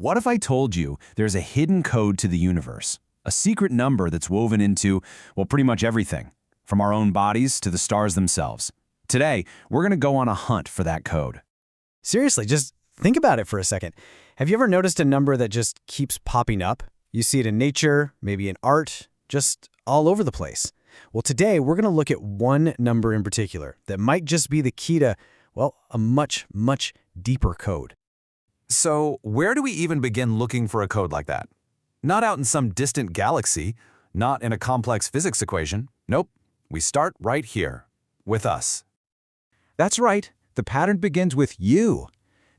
What if I told you there's a hidden code to the universe? A secret number that's woven into, well, pretty much everything, from our own bodies to the stars themselves. Today, we're going to go on a hunt for that code. Seriously, just think about it for a second. Have you ever noticed a number that just keeps popping up? You see it in nature, maybe in art, just all over the place. Well, today we're going to look at one number in particular that might just be the key to, well, a much, much deeper code. So, where do we even begin looking for a code like that? Not out in some distant galaxy, not in a complex physics equation. Nope, we start right here, with us. That's right. The pattern begins with you.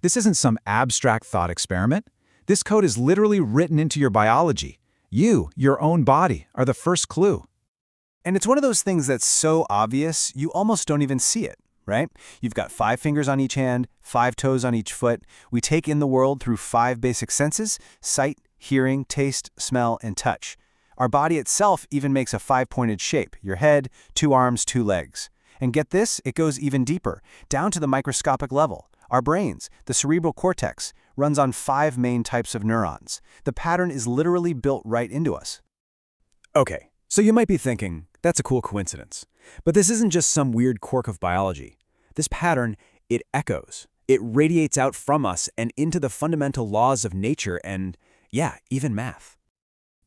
This isn't some abstract thought experiment. This code is literally written into your biology. You, your own body, are the first clue. And it's one of those things that's so obvious, you almost don't even see it, right? You've got 5 fingers on each hand, 5 toes on each foot. We take in the world through 5 basic senses: sight, hearing, taste, smell, and touch. Our body itself even makes a 5-pointed shape: your head, 2 arms, 2 legs. And get this, it goes even deeper, down to the microscopic level. Our brains, the cerebral cortex, runs on 5 main types of neurons. The pattern is literally built right into us. Okay, so you might be thinking, that's a cool coincidence. But this isn't just some weird quirk of biology. This pattern, it echoes. It radiates out from us and into the fundamental laws of nature and, yeah, even math.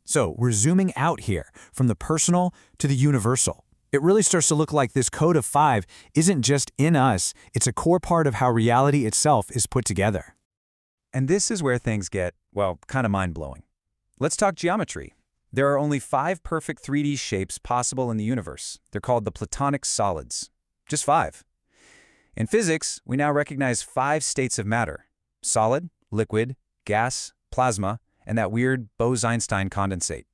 So we're zooming out here, from the personal to the universal. It really starts to look like this code of 5 isn't just in us, it's a core part of how reality itself is put together. And this is where things get, well, kind of mind-blowing. Let's talk geometry. There are only 5 perfect 3D shapes possible in the universe. They're called the Platonic solids. Just 5. In physics, we now recognize 5 states of matter: solid, liquid, gas, plasma, and that weird Bose-Einstein condensate.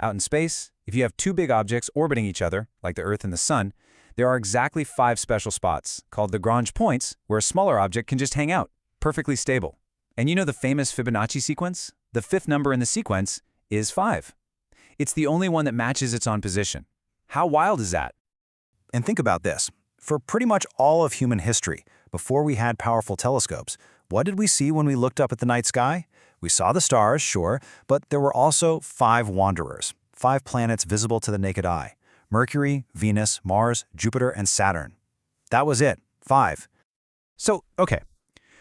Out in space, if you have 2 big objects orbiting each other, like the Earth and the Sun, there are exactly 5 special spots, called Lagrange points, where a smaller object can just hang out, perfectly stable. And you know the famous Fibonacci sequence? The 5th number in the sequence is 5. It's the only one that matches its own position. How wild is that? And think about this. For pretty much all of human history, before we had powerful telescopes, what did we see when we looked up at the night sky? We saw the stars, sure, but there were also 5 wanderers, 5 planets visible to the naked eye: Mercury, Venus, Mars, Jupiter, and Saturn. That was it, 5. So, okay,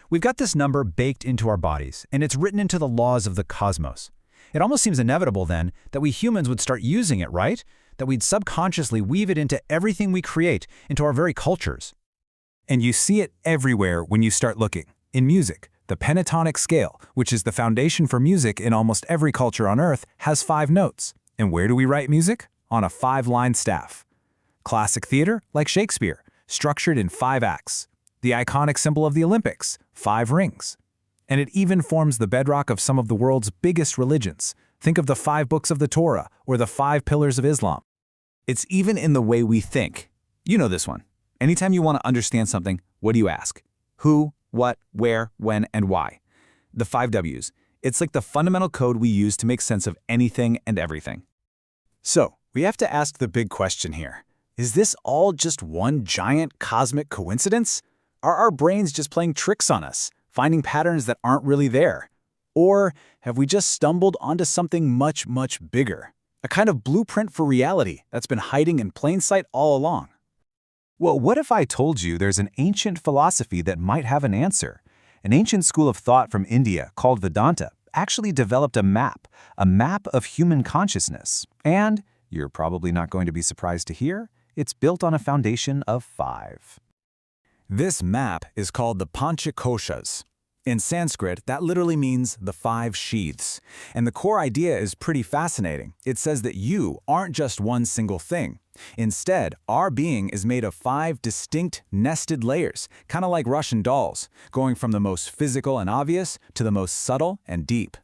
we've got this number baked into our bodies, and it's written into the laws of the cosmos. It almost seems inevitable, then, that we humans would start using it, right? That we'd subconsciously weave it into everything we create, into our very cultures. And you see it everywhere when you start looking. In music, the pentatonic scale, which is the foundation for music in almost every culture on Earth, has 5 notes. And where do we write music? On a 5-line staff. Classic theater, like Shakespeare, structured in 5 acts. The iconic symbol of the Olympics, 5 rings. And it even forms the bedrock of some of the world's biggest religions. Think of the 5 books of the Torah or the 5 pillars of Islam. It's even in the way we think. You know this one. Anytime you want to understand something, what do you ask? Who, what, where, when, and why? The 5 W's. It's like the fundamental code we use to make sense of anything and everything. So, we have to ask the big question here. Is this all just one giant cosmic coincidence? Are our brains just playing tricks on us, finding patterns that aren't really there? Or have we just stumbled onto something much, much bigger? A kind of blueprint for reality that's been hiding in plain sight all along? Well, what if I told you there's an ancient philosophy that might have an answer? An ancient school of thought from India called Vedanta actually developed a map of human consciousness. And, you're probably not going to be surprised to hear, it's built on a foundation of 5. This map is called the Panchakoshas. In Sanskrit, that literally means the 5 sheaths. And the core idea is pretty fascinating. It says that you aren't just one single thing. Instead, our being is made of 5 distinct nested layers, kind of like Russian dolls, going from the most physical and obvious to the most subtle and deep.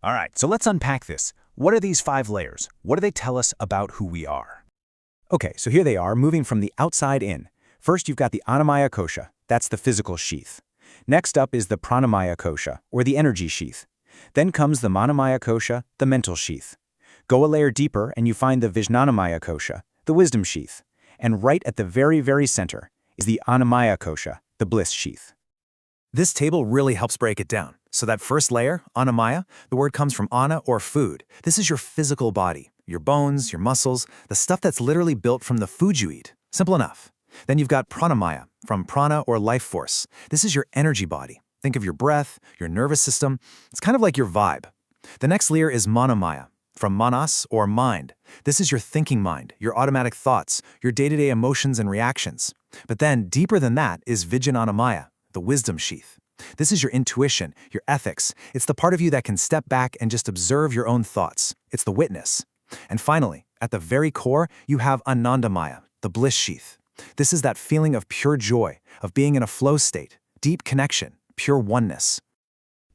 All right, so let's unpack this. What are these 5 layers? What do they tell us about who we are? Okay, so here they are, moving from the outside in. First, you've got the Annamaya Kosha. That's the physical sheath. Next up is the Pranamaya Kosha, or the energy sheath. Then comes the Manomaya Kosha, the mental sheath. Go a layer deeper and you find the Vijnanamaya Kosha, the wisdom sheath. And right at the very, very center is the Annamaya Kosha, the bliss sheath. This table really helps break it down. So that first layer, Annamaya, the word comes from Anna or food. This is your physical body, your bones, your muscles, the stuff that's literally built from the food you eat. Simple enough. Then you've got Pranamaya, from prana or life force. This is your energy body. Think of your breath, your nervous system. It's kind of like your vibe. The next layer is Manamaya, from manas or mind. This is your thinking mind, your automatic thoughts, your day-to-day emotions and reactions. But then, deeper than that is Vijnanamaya, the wisdom sheath. This is your intuition, your ethics. It's the part of you that can step back and just observe your own thoughts. It's the witness. And finally, at the very core, you have Anandamaya, the bliss sheath. This is that feeling of pure joy, of being in a flow state, deep connection, pure oneness.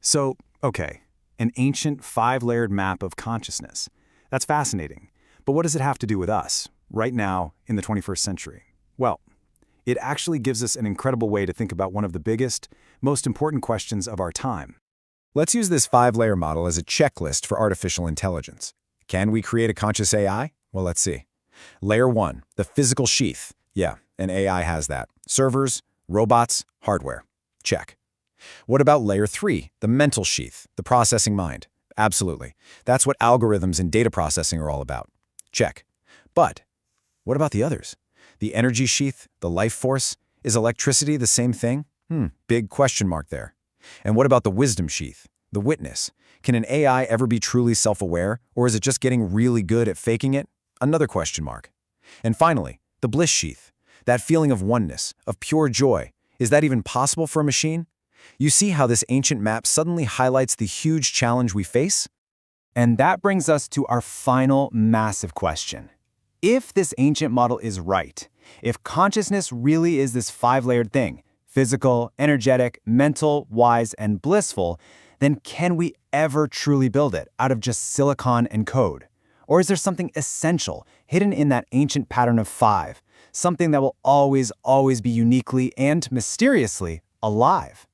So, okay, an ancient 5-layered map of consciousness. That's fascinating. But what does it have to do with us, right now, in the 21st century? Well, it actually gives us an incredible way to think about one of the biggest, most important questions of our time. Let's use this 5-layer model as a checklist for artificial intelligence. Can we create a conscious AI? Well, let's see. Layer 1, the physical sheath. Yeah, an AI has that. Servers, robots, hardware. Check. What about layer 3, the mental sheath, the processing mind? Absolutely. That's what algorithms and data processing are all about. Check. But what about the others? The energy sheath, the life force? Is electricity the same thing? Big question mark there. And what about the wisdom sheath, the witness? Can an AI ever be truly self-aware, or is it just getting really good at faking it? Another question mark. And finally, the bliss sheath, that feeling of oneness, of pure joy. Is that even possible for a machine? You see how this ancient map suddenly highlights the huge challenge we face? And that brings us to our final massive question. If this ancient model is right, if consciousness really is this 5-layered thing, physical, energetic, mental, wise, and blissful, then can we ever truly build it out of just silicon and code? Or is there something essential, hidden in that ancient pattern of 5, something that will always be uniquely and mysteriously alive?